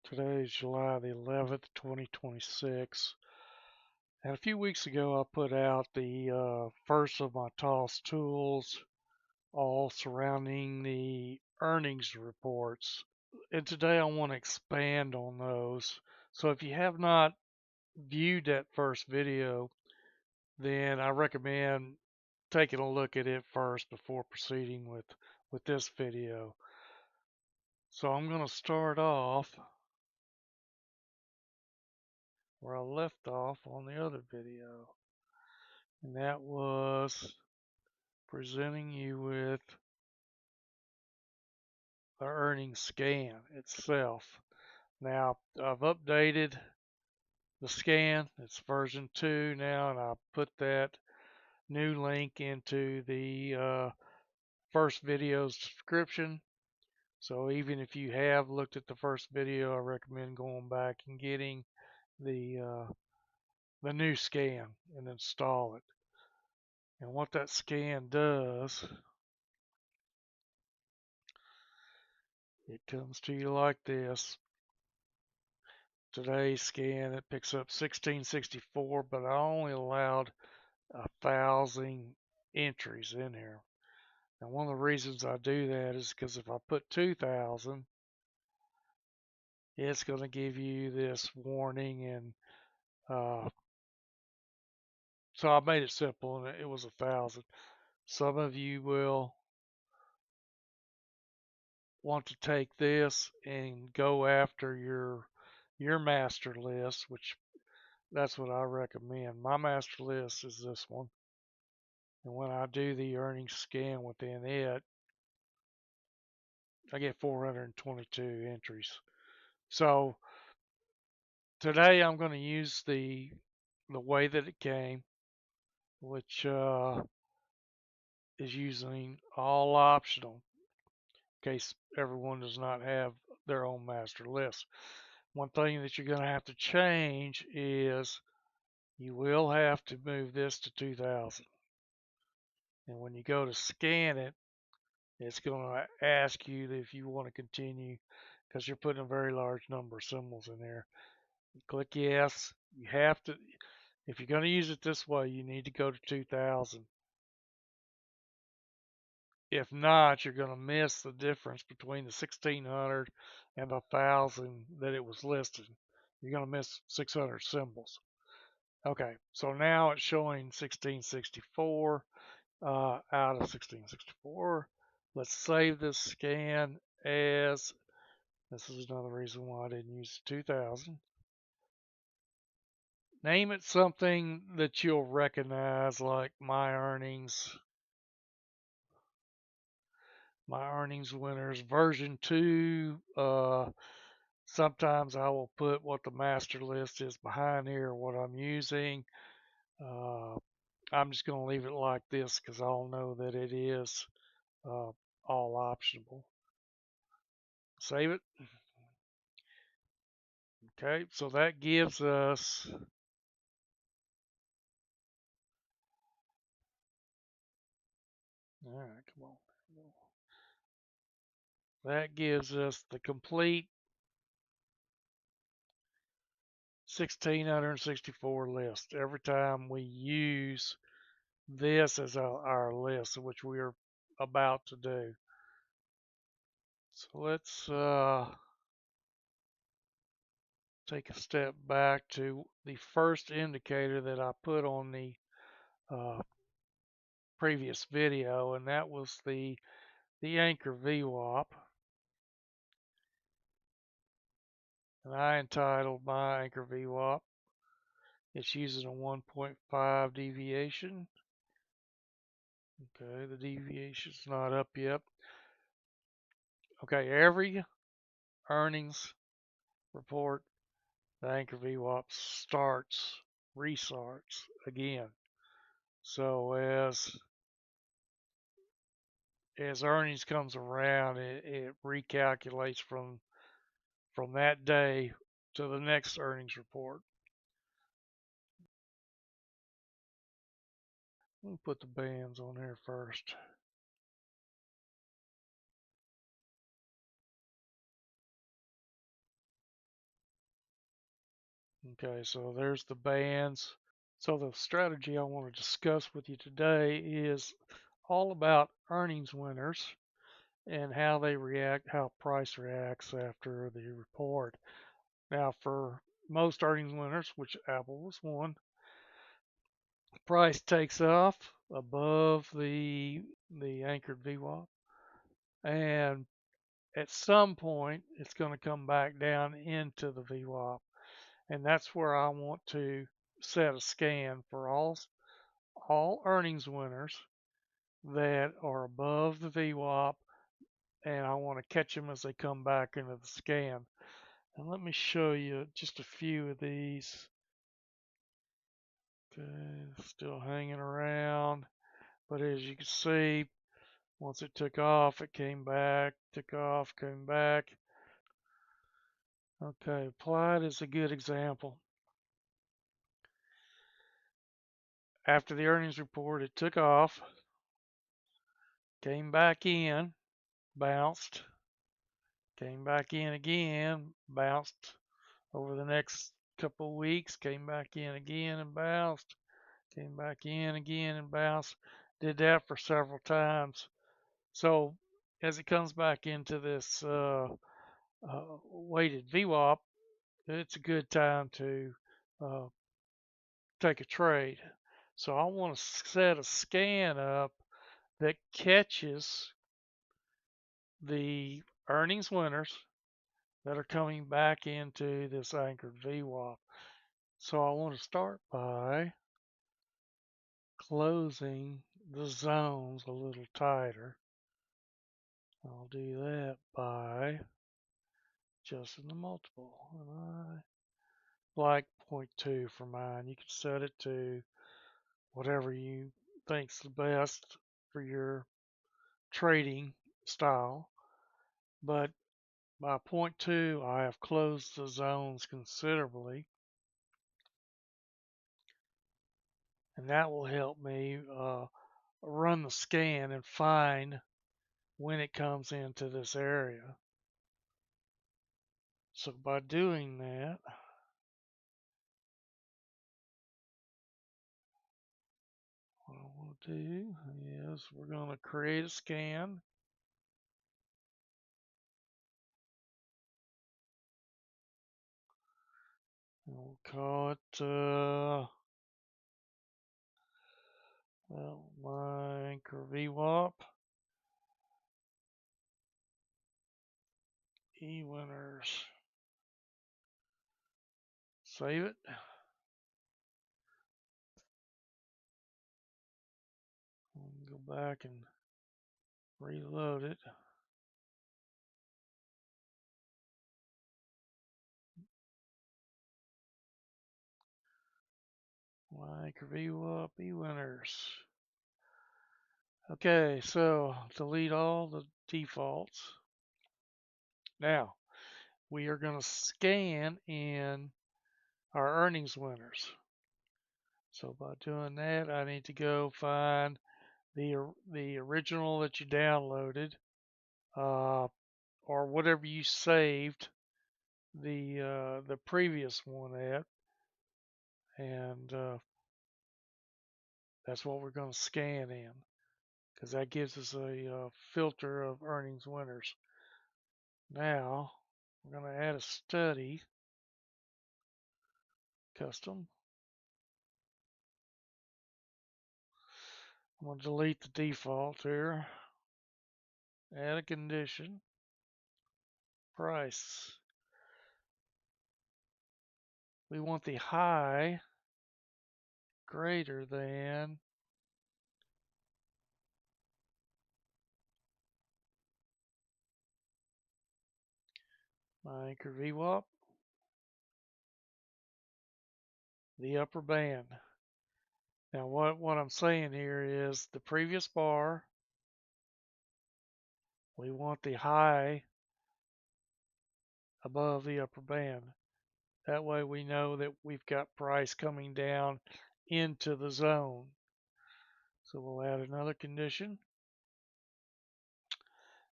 Today is July the 11th, 2026. And a few weeks ago, I put out the first of my TOS tools, all surrounding the earnings reports. And today I want to expand on those. So if you have not viewed that first video, then I recommend taking a look at it first before proceeding with this video. So I'm going to start off where I left off on the other video. And that was presenting you with the earnings scan itself. Now, I've updated the scan. It's version 2 now, and I put that new link into the first video's description. So even if you have looked at the first video, I recommend going back and getting the new scan and install it. And what that scan does, it comes to you like this. Today's scan, it picks up 1664, but I only allowed 1,000 entries in here. And one of the reasons I do that is because if I put 2,000, it's going to give you this warning. And so I made it simple, and it was 1,000. Some of you will want to take this and go after your master list, which that's what I recommend. My master list is this one. And when I do the earnings scan within it, I get 422 entries. So today I'm going to use the way that it came, which is using all optional in case everyone does not have their own master list. One thing that you're going to have to change is you will have to move this to 2000. And when you go to scan it, it's going to ask you if you want to continue because you're putting a very large number of symbols in there. You click yes. You have to, if you're going to use it this way, you need to go to 2000. If not, you're going to miss the difference between the 1600 and the 1000 that it was listed. You're going to miss 600 symbols. Okay, so now it's showing 1664 out of 1664. Let's save this scan as, this is another reason why I didn't use 2000. Name it something that you'll recognize, like my earnings winners version 2. Sometimes I will put what the master list is behind here, what I'm using. uh, I'm just going to leave it like this because I'll know that it is uh, all optional. Save it. Okay, so that gives us, all right, come on, that gives us the complete 1664 list every time we use this as our list, which we are about to do. So let's take a step back to the first indicator that I put on the uh, previous video, and that was the anchor VWAP. And I entitled my anchor VWAP. It's using a 1.5 deviation. Okay, the deviation's not up yet. Okay, every earnings report, the anchor VWAP restarts again. So as earnings comes around, it recalculates from that day to the next earnings report. We'll put the bands on here first. Okay, so there's the bands. So the strategy I want to discuss with you today is all about earnings winners and how they react, how price reacts after the report. Now, for most earnings winners, which Apple was one, price takes off above the anchored VWAP, and at some point it's going to come back down into the VWAP, and that's where I want to set a scan for all earnings winners that are above the VWAP, and I want to catch them as they come back into the scan. And let me show you just a few of these. Okay, still hanging around, but as you can see, once it took off, it came back, took off, came back. Okay, applied is a good example. After the earnings report, it took off, came back in, bounced, came back in again, bounced over the next couple of weeks, came back in again and bounced, came back in again and bounced. Did that for several times. So as it comes back into this weighted VWAP, it's a good time to uh, take a trade. So I want to set a scan up that catches the earnings winners that are coming back into this anchored VWAP. So I want to start by closing the zones a little tighter. I'll do that by adjusting the multiple. And I like 0.2 for mine. You can set it to whatever you think's the best for your trading style. But by point 2, I have closed the zones considerably, and that will help me run the scan and find when it comes into this area. So by doing that, what I want to do is we're going to create a scan. We'll call it my anchor VWAP E winners. Save it. Go back and reload it. My anchor VWAP E winners. Okay, so delete all the defaults. Now, we are going to scan in our earnings winners. So by doing that, I need to go find the original that you downloaded, or whatever you saved the previous one at, and that's what we're going to scan in, because that gives us a filter of earnings winners. Now we're going to add a study, custom. I'm going to delete the default here, add a condition, price. We want the high greater than my anchor VWAP, the upper band. Now what I'm saying here is the previous bar, we want the high above the upper band. That way we know that we've got price coming down into the zone. So we'll add another condition,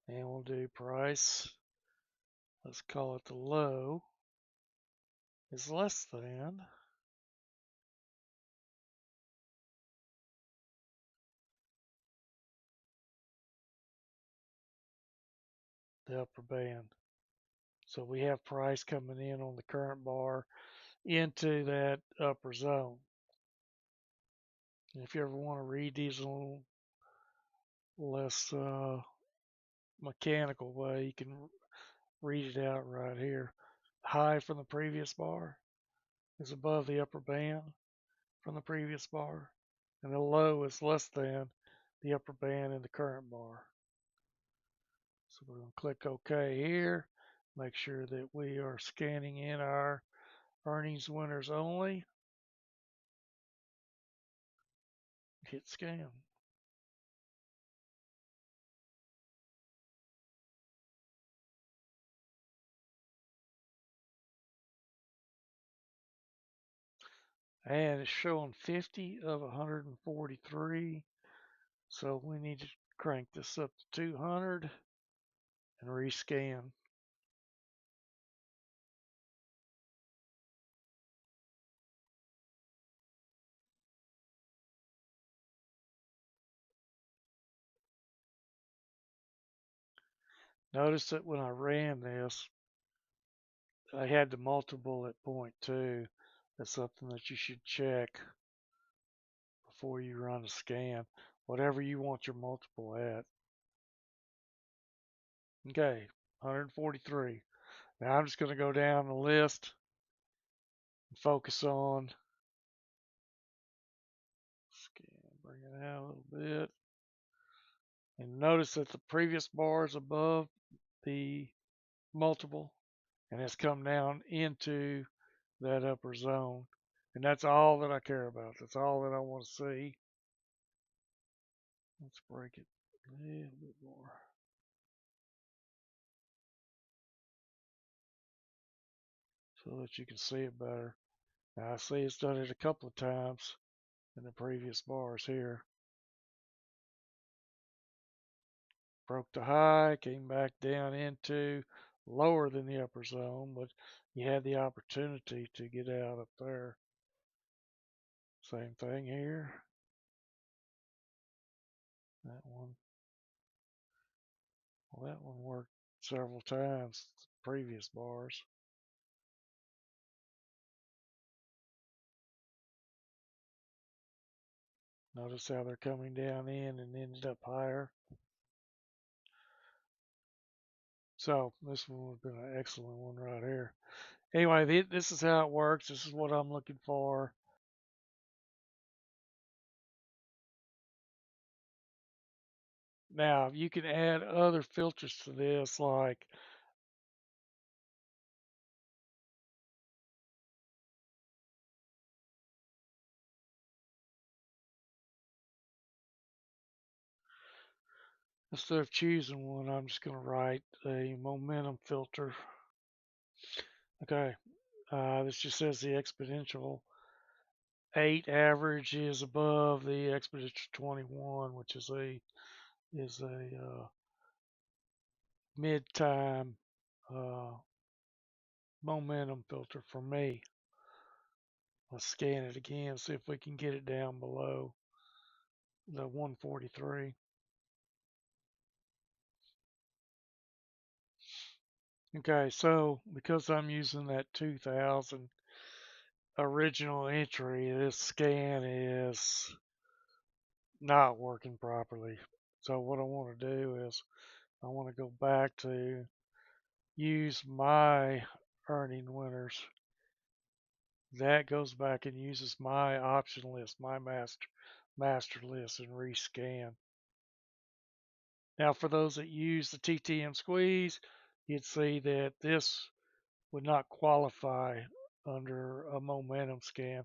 and we'll do price. Let's call it the low. is less than the upper band. So we have price coming in on the current bar into that upper zone. And if you ever want to read these a little less mechanical way, you can read it out right here. High from the previous bar is above the upper band from the previous bar, and the low is less than the upper band in the current bar. So we're going to click OK here. Make sure that we are scanning in our earnings winners only. Hit scan. And it's showing 50 of 143. So we need to crank this up to 200 and rescan. Notice that when I ran this, I had the multiple at 0.2. That's something that you should check before you run a scan, whatever you want your multiple at. Okay, 143. Now I'm just going to go down the list and focus on scan, bring it out a little bit. And notice that the previous bar is above the multiple and has come down into that upper zone. And that's all that I care about. That's all that I want to see. Let's break it a little bit more. So that you can see it better. Now I see it's done it a couple of times in the previous bars here. Broke the high, came back down into lower than the upper zone, but you had the opportunity to get out up there. Same thing here. That one, well, that one worked several times, previous bars. Notice how they're coming down in and ended up higher. So this one would have been an excellent one right here. Anyway, this is how it works. This is what I'm looking for. Now, you can add other filters to this, like instead of choosing one, I'm just going to write a momentum filter. Okay, this just says the exponential 8 average is above the exponential 21, which is a mid time uh, momentum filter for me. Let's scan it again, see if we can get it down below the 143. Okay, so because I'm using that 2000 original entry, this scan is not working properly. So what I want to do is I want to go back to use my earning winners. That goes back and uses my option list, my master list, and rescan. Now for those that use the TTM squeeze, you'd see that this would not qualify under a momentum scan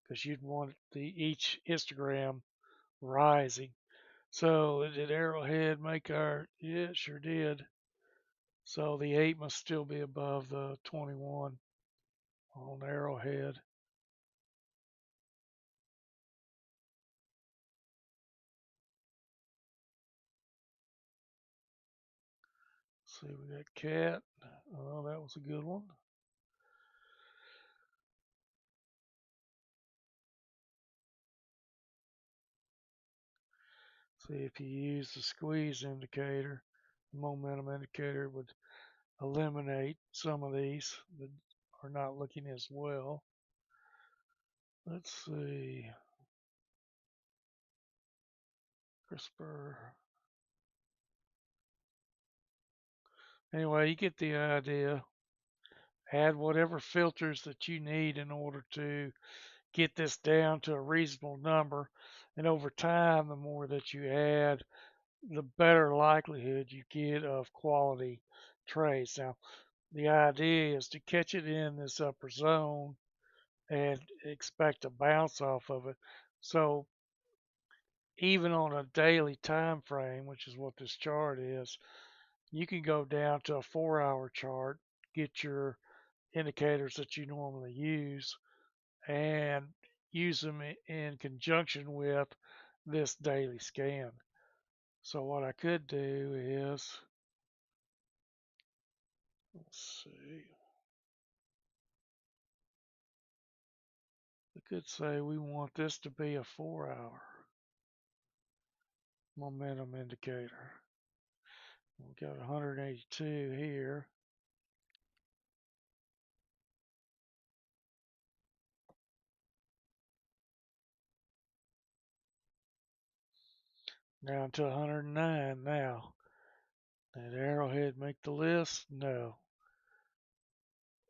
because you'd want each histogram rising. So did Arrowhead make our? Yeah, it sure did. So the 8 must still be above the 21 on Arrowhead. Let's see, we got Cat. Oh, that was a good one. See if you use the squeeze indicator, the momentum indicator would eliminate some of these that are not looking as well. Let's see. CRISPR. Anyway, you get the idea. Add whatever filters that you need in order to get this down to a reasonable number. And over time, the more that you add, the better likelihood you get of quality trays. Now, the idea is to catch it in this upper zone and expect a bounce off of it. So even on a daily time frame, which is what this chart is, you can go down to a 4-hour chart, get your indicators that you normally use, and use them in conjunction with this daily scan. So what I could do is, let's see, we could say we want this to be a 4-hour momentum indicator. We've got 182 here. Down to 109 now. Did Arrowhead make the list? No.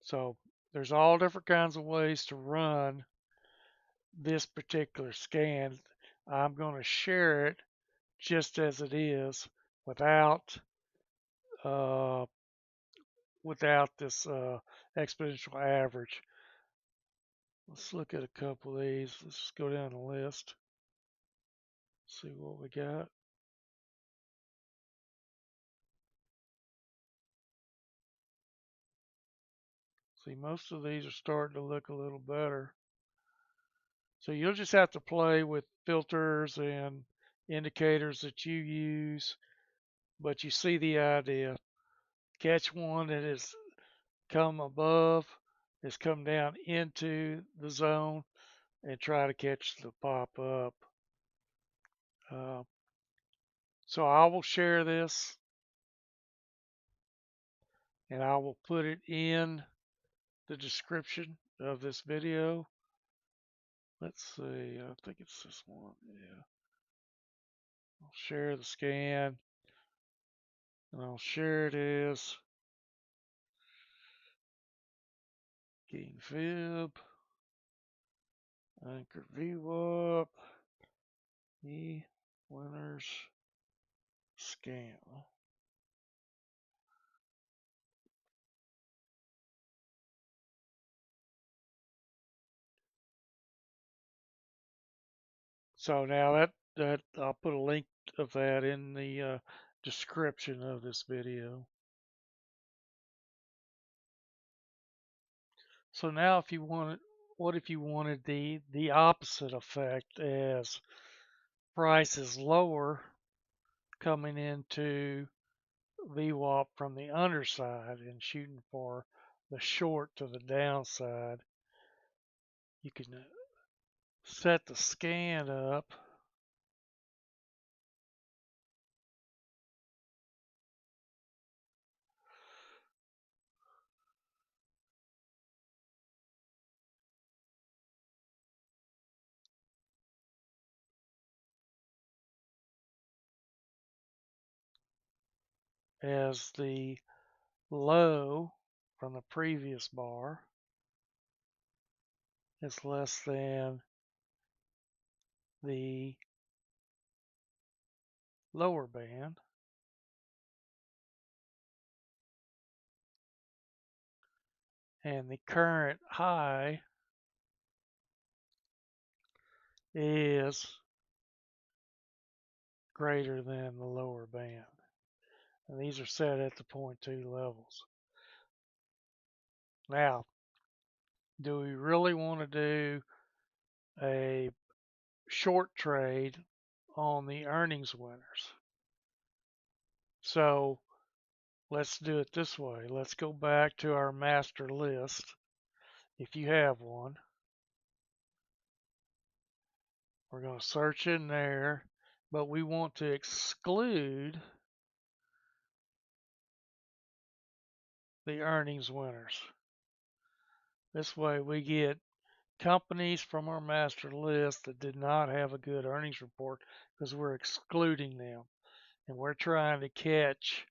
So there's all different kinds of ways to run this particular scan. I'm going to share it just as it is without uh, without this exponential average. Let's look at a couple of these. Let's just go down the list. See what we got. See, most of these are starting to look a little better. So you'll just have to play with filters and indicators that you use, but you see the idea. Catch one that has come above, has come down into the zone, and try to catch the pop up. Uh, so I will share this and I will put it in the description of this video. Let's see, I think it's this one. Yeah. I'll share the scan and I'll share it as KingFib, Anchor VWAP, E winners scan. So now that I'll put a link of that in the description of this video. So now if you wanted, what if you wanted the opposite effect as price is lower coming into VWAP from the underside and shooting for the short to the downside? You can set the scan up as the low from the previous bar is less than the lower band, and the current high is greater than the lower band. And these are set at the 0.2 levels. Now, do we really want to do a short trade on the earnings winners? So let's do it this way. Let's go back to our master list. If you have one, we're going to search in there but we want to exclude the earnings winners. This way we get companies from our master list that did not have a good earnings report because we're excluding them. And we're trying to catch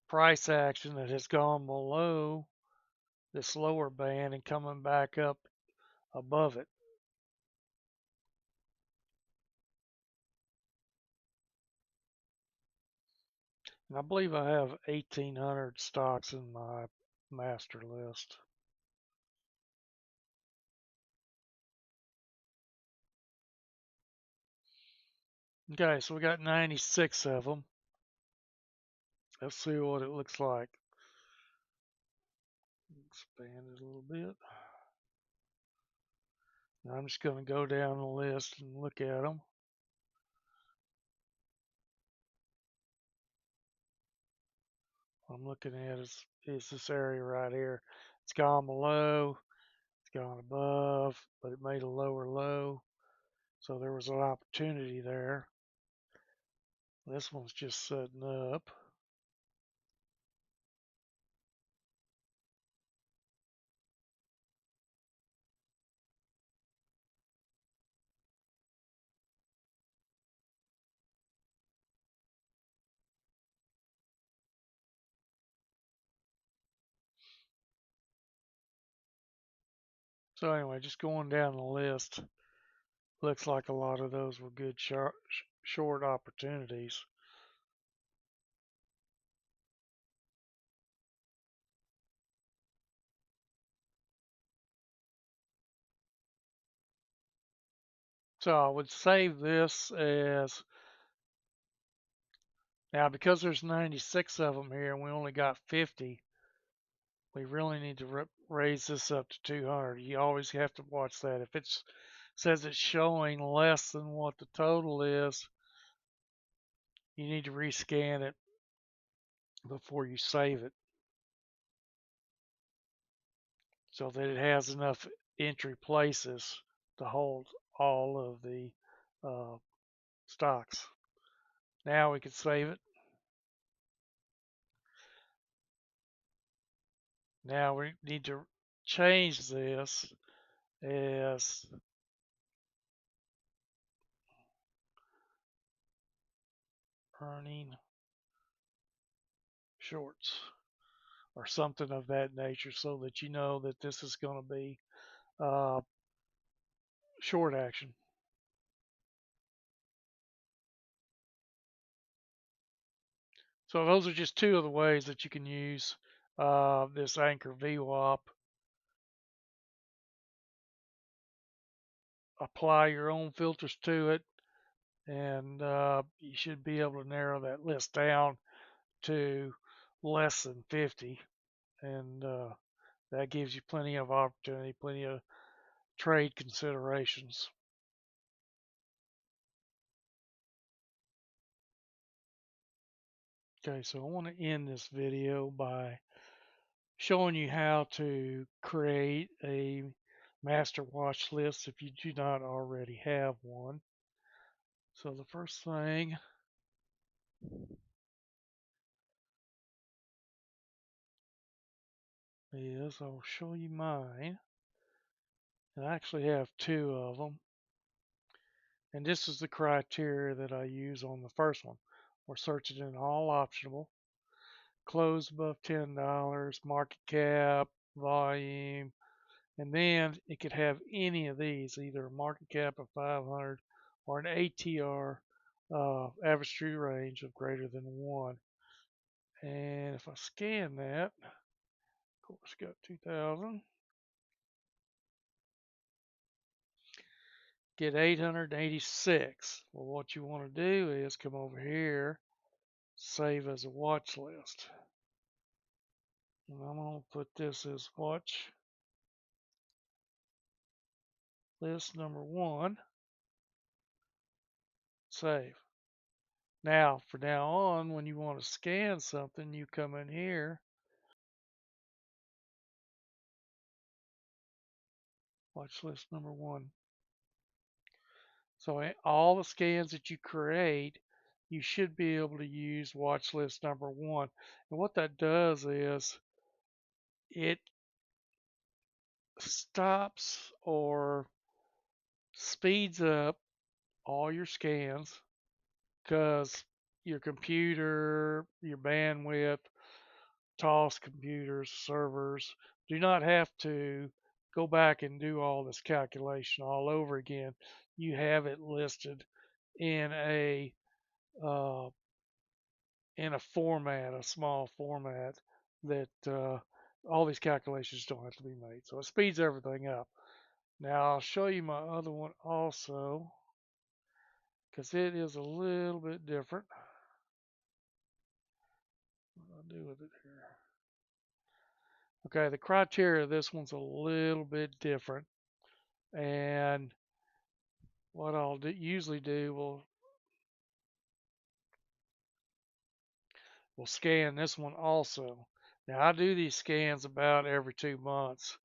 price action that has gone below this lower band and coming back up above it. And I believe I have 1,800 stocks in my master list. Okay, so we got 96 of them. Let's see what it looks like. Expand it a little bit. And I'm just going to go down the list and look at them. What I'm looking at is this area right here. It's gone below, it's gone above, but it made a lower low. So there was an opportunity there. This one's just setting up. So anyway, just going down the list, looks like a lot of those were good short opportunities. So I would save this as, now because there's 96 of them here and we only got 50, we really need to raise this up to 200. You always have to watch that. If it says it's showing less than what the total is, you need to rescan it before you save it so that it has enough entry places to hold all of the uh, stocks. Now we can save it. Now we need to change this as earning shorts or something of that nature so that you know that this is going to be uh, short action. So those are just two of the ways that you can use this Anchor VWAP. Apply your own filters to it, and you should be able to narrow that list down to less than 50. And that gives you plenty of opportunity, plenty of trade considerations. Okay, so I want to end this video by showing you how to create a master watch list if you do not already have one. So the first thing is I'll show you mine. And I actually have two of them. And this is the criteria that I use on the first one. We're searching in all optional. Close above $10, market cap, volume, and then it could have any of these, either a market cap of 500 or an ATR, average true range of greater than 1. And if I scan that, of course, got 2000, get 886. Well, what you want to do is come over here, save as a watch list. And I'm going to put this as watch list number 1, save. Now, from now on, when you want to scan something, you come in here, watch list number 1. So all the scans that you create, you should be able to use watch list number one. And what that does is it stops or speeds up all your scans because your computer, your bandwidth, TOS computers, servers do not have to go back and do all this calculation all over again. You have it listed in a uh, format, a small format that all these calculations don't have to be made. So it speeds everything up. Now I'll show you my other one also because it is a little bit different. What do I do with it here? Okay, the criteria of this one's a little bit different. And what I'll usually do, we'll scan this one also. Now I do these scans about every 2 months.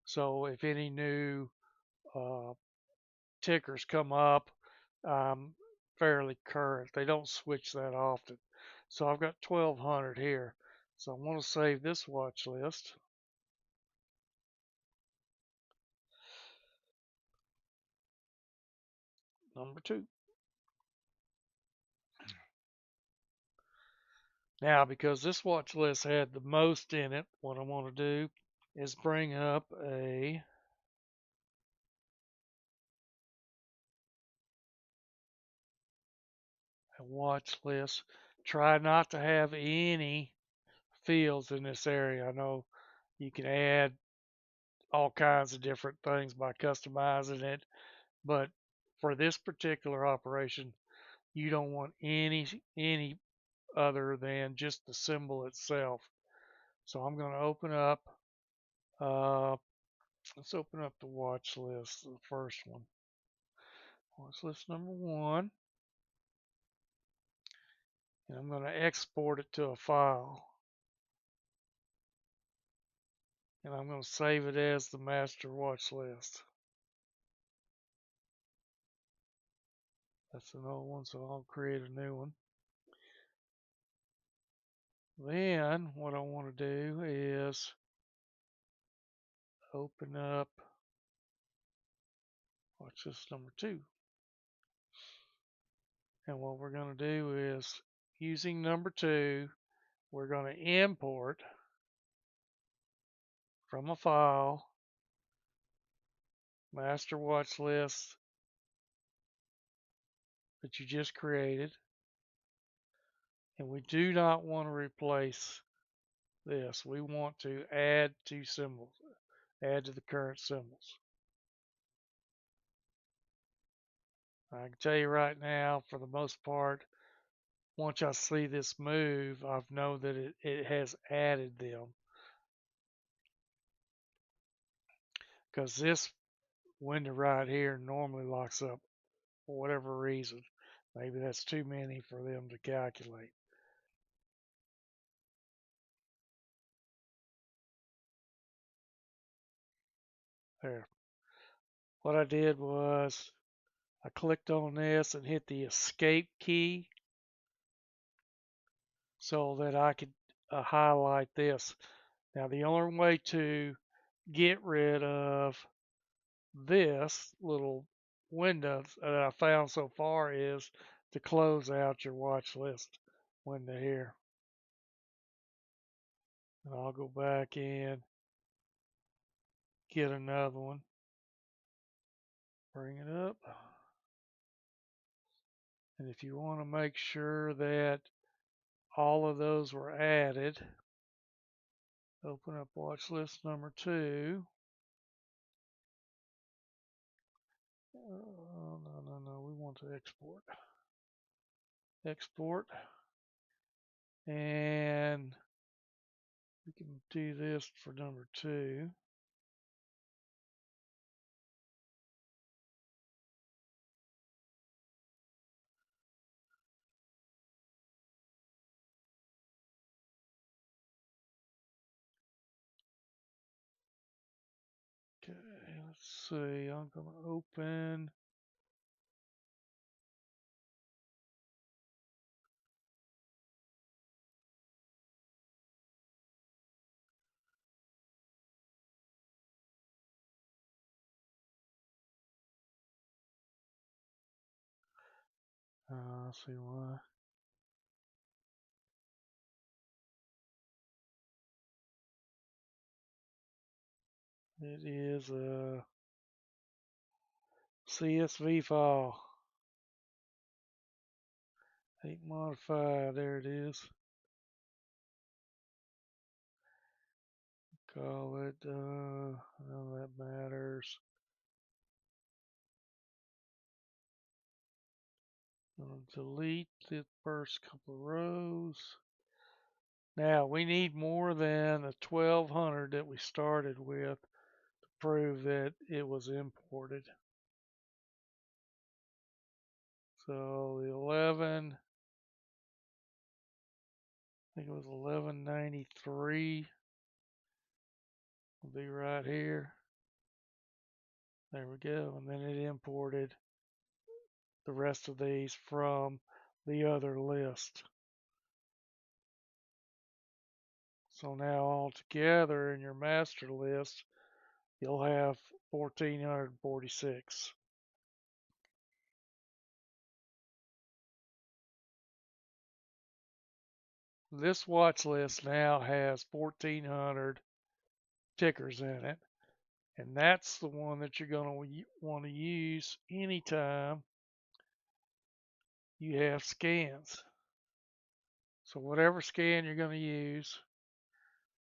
So if any new uh, tickers come up, I'm fairly current. They don't switch that often. So I've got 1200 here. So I want to save this watch list. Number two. Now, because this watch list had the most in it, what I want to do is bring up a watch list. Try not to have any fields in this area. I know you can add all kinds of different things by customizing it, but for this particular operation, you don't want any other than just the symbol itself. So I'm going to open up. Uh, let's open up the watch list, the first one. Watch list number one, and I'm going to export it to a file, and I'm going to save it as the master watch list. That's an old one, so I'll create a new one. Then what I want to do is open up watch list number two. And what we're going to do is using number two, we're going to import from a file master watch list that you just created. And we do not want to replace this. We want to add two symbols, add to the current symbols. I can tell you right now, for the most part, once I see this move, I know that it has added them. Because this window right here normally locks up for whatever reason. Maybe that's too many for them to calculate. There. What I did was I clicked on this and hit the escape key so that I could highlight this. Now the only way to get rid of this little window that I found so far is to close out your watch list window here. And I'll go back in, get another one, bring it up. And if you want to make sure that all of those were added, open up watch list number two. No, we want to export. Export. And we can do this for number two. Okay, let's see. I'm going to open I see why. It is a CSV file. 8 modified. There it is. Call it, none of that matters. Delete the first couple of rows. Now we need more than the 1200 that we started with to prove that it was imported. So the 11, I think it was 1193 will be right here. There we go. And then it imported the rest of these from the other list. So now all together in your master list, you'll have 1446. This watch list now has 1400 tickers in it, and that's the one that you're going to want to use anytime you have scans. So whatever scan you're going to use,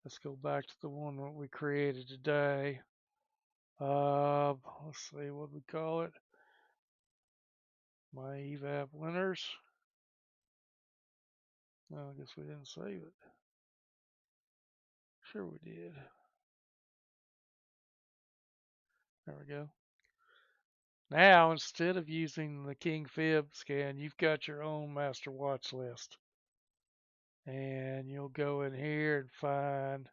let's go back to the one that we created today. Let's see what we call it. My evap winners. No, I guess we didn't save it. Sure we did. There we go. Now, instead of using the KingFib scan, you've got your own master watch list. And you'll go in here and find,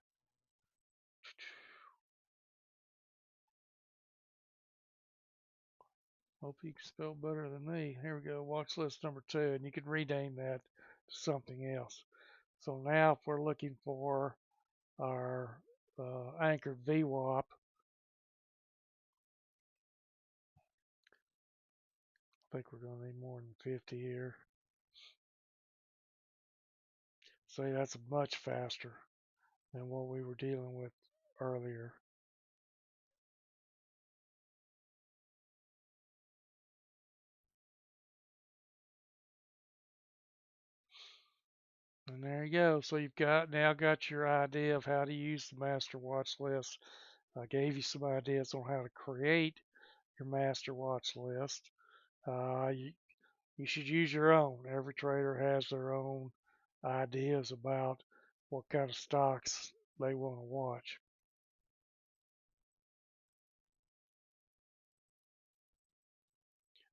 hope you can spell better than me. Here we go, watch list number 2, and you can rename that to something else. So now if we're looking for our anchored VWAP, I think we're going to need more than 50 here. See, that's much faster than what we were dealing with earlier. And there you go. So you've now got your idea of how to use the master watch list. I gave you some ideas on how to create your master watch list. You should use your own. Every trader has their own ideas about what kind of stocks they want to watch.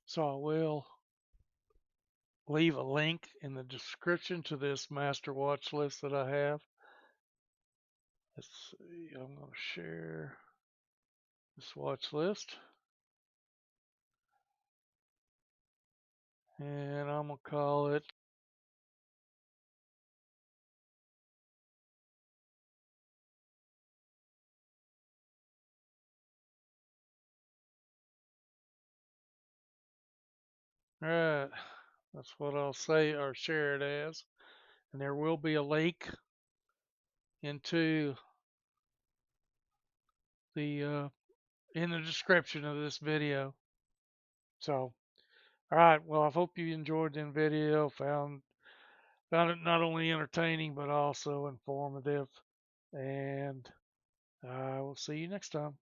So I will leave a link in the description to this master watch list that I have. Let's see, I'm going to share this watch list. And I'm going to call it Alright, that's what I'll say or share it as. And there will be a link into the in the description of this video. So, all right. Well, I hope you enjoyed the video. Found it not only entertaining but also informative. And I will see you next time.